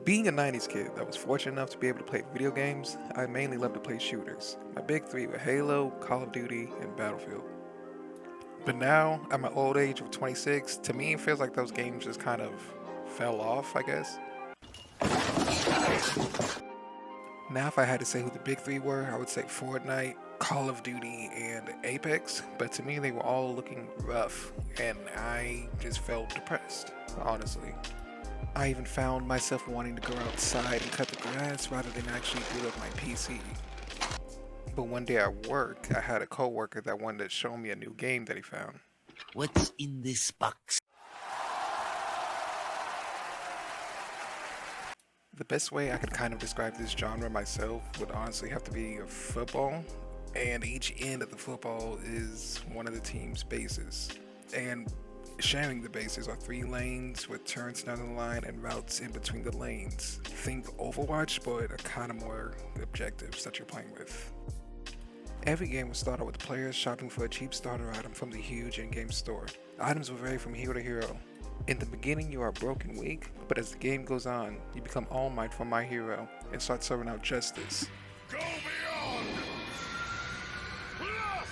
Being a 90s kid that was fortunate enough to be able to play video games, I mainly love to play shooters. My big three were Halo, Call of Duty, and Battlefield. But now, at my old age of 26, to me it feels like those games just kind of fell off, I guess. Now, if I had to say who the big three were, I would say Fortnite, Call of Duty, and Apex. But to me, they were all looking rough, and I just felt depressed, honestly. I even found myself wanting to go outside and cut the grass rather than actually boot up my PC. But one day at work, I had a coworker that wanted to show me a new game that he found. What's in this box? The best way I could kind of describe this genre myself would honestly have to be football, and each end of the football is one of the team's bases. And sharing the bases are 3 lanes with turns down the line and routes in between the lanes. Think Overwatch, but a kind of more objectives that you're playing with. Every game was started with players shopping for a cheap starter item from the huge in-game store. Items will vary from hero to hero. In the beginning, you are broke and weak, but as the game goes on, you become All Might from My Hero and start serving out justice. Go beyond! Plus!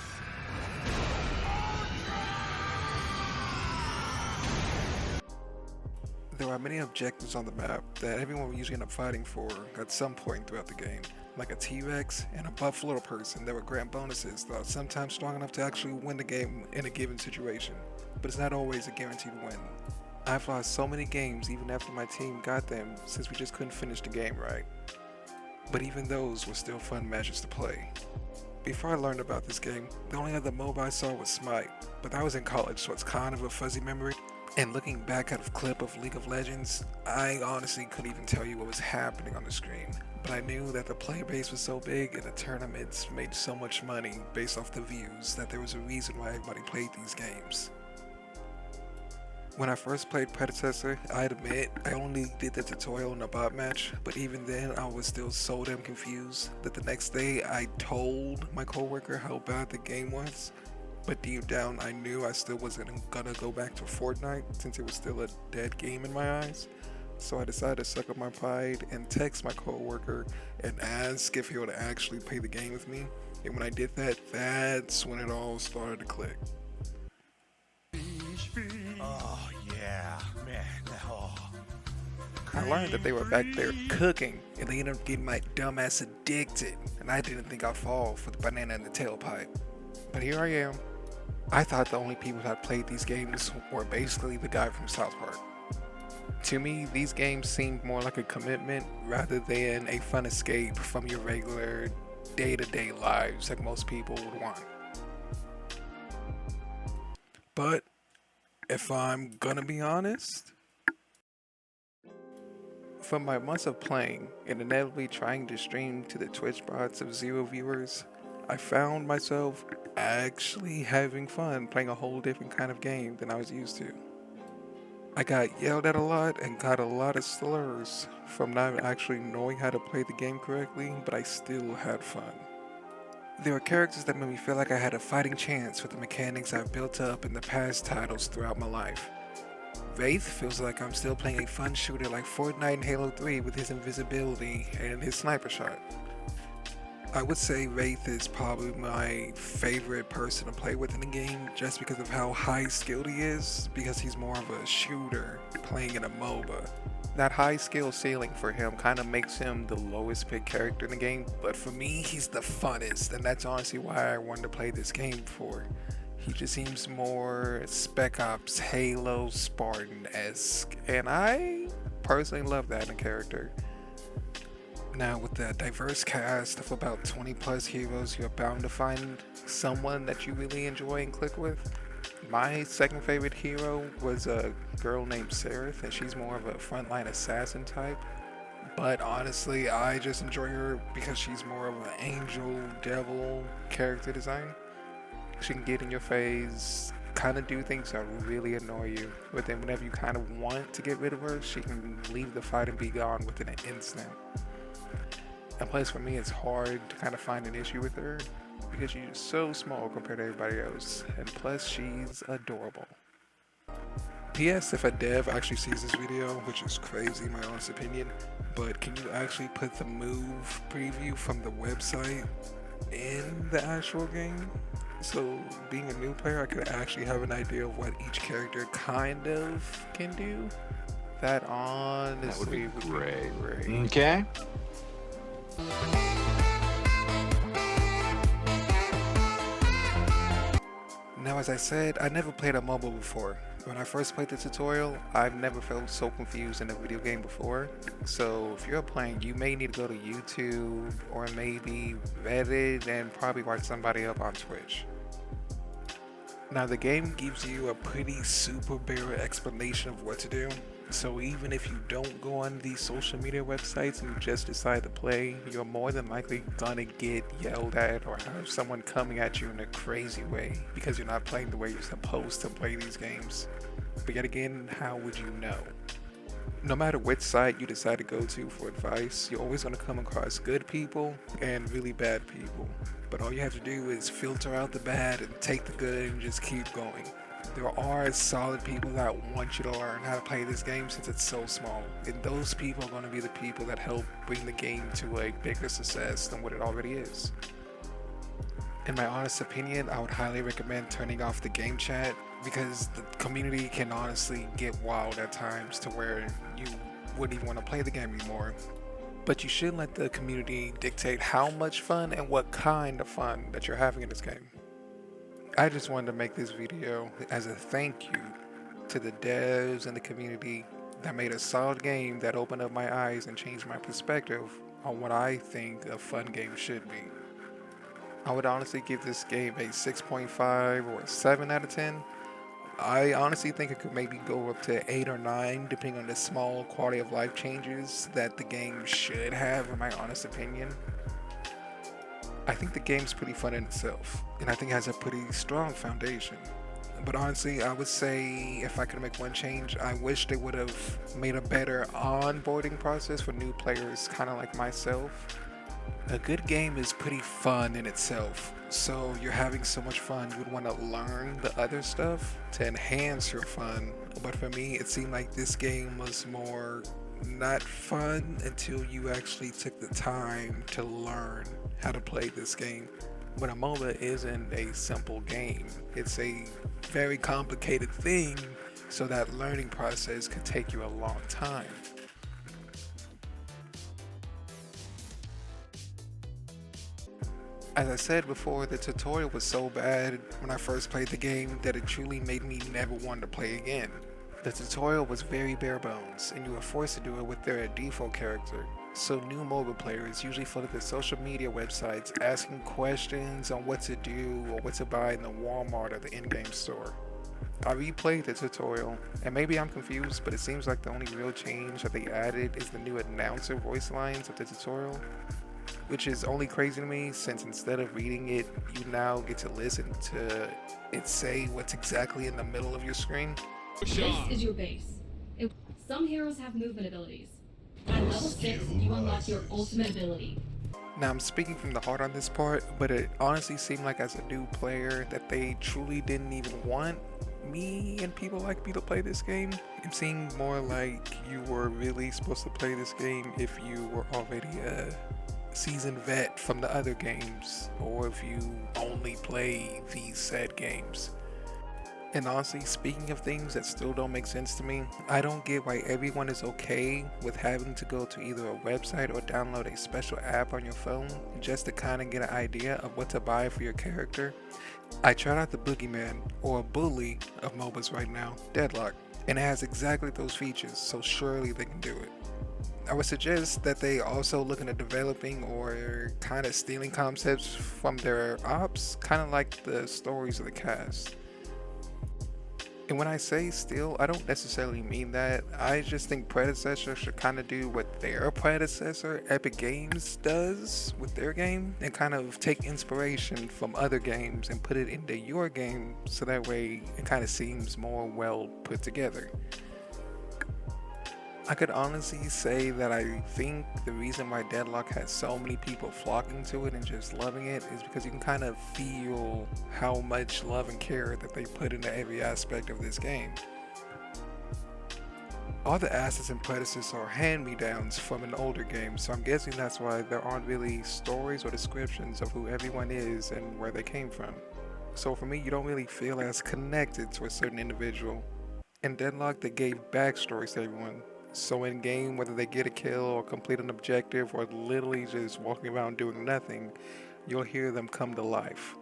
There are many objectives on the map that everyone will usually end up fighting for at some point throughout the game, like a T-Rex and a buff little person that would grant bonuses that are sometimes strong enough to actually win the game in a given situation, but it's not always a guaranteed win. I've lost so many games even after my team got them since we just couldn't finish the game right. But even those were still fun matches to play. Before I learned about this game, the only other MOBA I saw was Smite, but I was in college, so it's kind of a fuzzy memory. And looking back at a clip of League of Legends, I honestly couldn't even tell you what was happening on the screen. But I knew that the player base was so big and the tournaments made so much money based off the views that there was a reason why everybody played these games. When I first played Predecessor, I'd admit I only did the tutorial in a bot match, but even then I was still so damn confused that the next day I told my coworker how bad the game was. But deep down I knew I still wasn't gonna go back to Fortnite since it was still a dead game in my eyes. So I decided to suck up my pride and text my coworker and ask if he would actually play the game with me. And when I did that, that's when it all started to click. Oh, yeah, man. Oh. I learned that they were back there cooking, and they ended up getting my dumbass addicted, and I didn't think I'd fall for the banana in the tailpipe. But here I am. I thought the only people that played these games were basically the guy from South Park. To me, these games seemed more like a commitment rather than a fun escape from your regular day-to-day lives like most people would want. But if I'm gonna be honest, from my months of playing and inevitably trying to stream to the Twitch bots of 0 viewers, I found myself actually having fun playing a whole different kind of game than I was used to. I got yelled at a lot and got a lot of slurs from not actually knowing how to play the game correctly, but I still had fun. There were characters that made me feel like I had a fighting chance with the mechanics I've built up in the past titles throughout my life. Wraith feels like I'm still playing a fun shooter like Fortnite and Halo 3 with his invisibility and his sniper shot. I would say Wraith is probably my favorite person to play with in the game just because of how high skilled he is, because he's more of a shooter playing in a MOBA. That high skill ceiling for him kind of makes him the lowest picked character in the game, but for me he's the funnest, and that's honestly why I wanted to play this game for. He just seems more Spec Ops, Halo, Spartan-esque, and I personally love that in a character. Now, with the diverse cast of about 20 plus heroes, you're bound to find someone that you really enjoy and click with. My second favorite hero was a girl named Seraph, and she's more of a frontline assassin type. But honestly, I just enjoy her because she's more of an angel, devil character design. She can get in your face, kind of do things that really annoy you, but then whenever you kind of want to get rid of her, she can leave the fight and be gone within an instant. And plus for me it's hard to kind of find an issue with her because she's just so small compared to everybody else, and plus she's adorable. P.S. If a dev actually sees this video, which is crazy in my honest opinion, but can you actually put the move preview from the website in the actual game? So being a new player, I could actually have an idea of what each character kind of can do. That honestly would be great. Okay. Now, as I said, I never played a MOBA before. When I first played the tutorial, I've never felt so confused in a video game before. So if you're playing, you may need to go to YouTube or maybe Reddit and probably watch somebody up on Twitch. Now, the game gives you a pretty super bare explanation of what to do. So even if you don't go on these social media websites and you just decide to play, you're more than likely gonna get yelled at or have someone coming at you in a crazy way because you're not playing the way you're supposed to play these games. But yet again, how would you know? No matter which site you decide to go to for advice, you're always gonna come across good people and really bad people. But all you have to do is filter out the bad and take the good and just keep going. There are solid people that want you to learn how to play this game since it's so small. And those people are going to be the people that help bring the game to a bigger success than what it already is. In my honest opinion, I would highly recommend turning off the game chat because the community can honestly get wild at times to where you wouldn't even want to play the game anymore. But you should let the community dictate how much fun and what kind of fun that you're having in this game. I just wanted to make this video as a thank you to the devs and the community that made a solid game that opened up my eyes and changed my perspective on what I think a fun game should be. I would honestly give this game a 6.5 or a 7 out of 10. I honestly think it could maybe go up to 8 or 9 depending on the small quality of life changes that the game should have, in my honest opinion. I think the game's pretty fun in itself, and I think it has a pretty strong foundation. But honestly, I would say if I could make one change, I wish they would have made a better onboarding process for new players, kind of like myself. A good game is pretty fun in itself, so you're having so much fun, you would want to learn the other stuff to enhance your fun. But for me, it seemed like this game was more not fun until you actually took the time to learn how to play this game. But a MOBA isn't a simple game. It's a very complicated thing, so that learning process could take you a long time. As I said before, the tutorial was so bad when I first played the game that it truly made me never want to play again. The tutorial was very bare bones, and you were forced to do it with their default character. So new MOBA players usually flood their social media websites asking questions on what to do or what to buy in the Walmart or the in-game store. I replayed the tutorial, and maybe I'm confused, but it seems like the only real change that they added is the new announcer voice lines of the tutorial, which is only crazy to me since instead of reading it, you now get to listen to it say what's exactly in the middle of your screen. This is your base. Some heroes have movement abilities. At level 6, you unlock your ultimate ability. Now I'm speaking from the heart on this part, but it honestly seemed like as a new player that they truly didn't even want me and people like me to play this game. It seemed more like you were really supposed to play this game if you were already a seasoned vet from the other games, or if you only play these said games. And honestly, speaking of things that still don't make sense to me, I don't get why everyone is okay with having to go to either a website or download a special app on your phone just to kind of get an idea of what to buy for your character. I tried out the boogeyman, or bully of MOBAs right now, Deadlock, and it has exactly those features, so surely they can do it. I would suggest that they also look into developing or kind of stealing concepts from their ops, kind of like the stories of the cast. And when I say steal, I don't necessarily mean that. I just think predecessors should kind of do what their predecessor, Epic Games, does with their game and kind of take inspiration from other games and put it into your game so that way it kind of seems more well put together. I could honestly say that I think the reason why Deadlock has so many people flocking to it and just loving it is because you can kind of feel how much love and care that they put into every aspect of this game. All the assets and predecessors are hand-me-downs from an older game, so I'm guessing that's why there aren't really stories or descriptions of who everyone is and where they came from. So for me, you don't really feel as connected to a certain individual. In Deadlock, they gave backstories to everyone. So in game, whether they get a kill or complete an objective or literally just walking around doing nothing, you'll hear them come to life.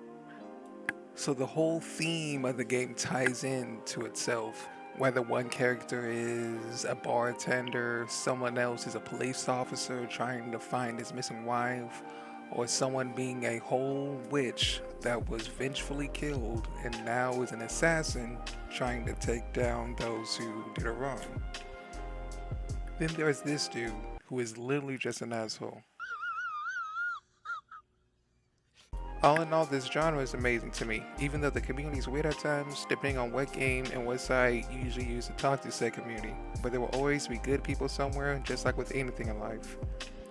So the whole theme of the game ties in to itself. Whether one character is a bartender, someone else is a police officer trying to find his missing wife, or someone being a whole witch that was vengefully killed and now is an assassin trying to take down those who did her wrong. Then there's this dude who is literally just an asshole. All in all, this genre is amazing to me, even though the community is weird at times, depending on what game and what side you usually use to talk to said community. But there will always be good people somewhere, just like with anything in life.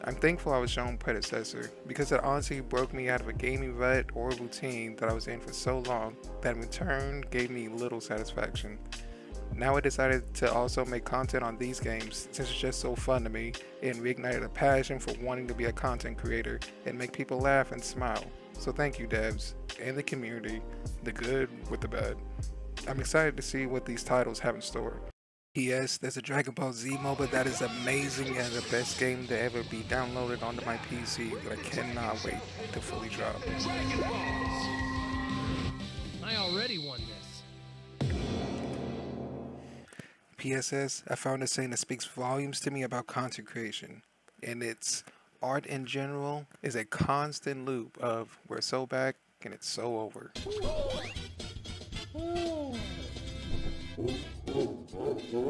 I'm thankful I was shown Predecessor, because it honestly broke me out of a gaming rut or routine that I was in for so long that in turn gave me little satisfaction. Now I decided to also make content on these games since it's just so fun to me and reignited a passion for wanting to be a content creator and make people laugh and smile. So thank you devs and the community, the good with the bad. I'm excited to see what these titles have in store. P.S. There's a Dragon Ball Z MOBA that is amazing and the best game to ever be downloaded onto my PC that I cannot wait to fully drop. I already won this. PSS, I found a saying that speaks volumes to me about content creation, and it's art in general is a constant loop of we're so back and it's so over.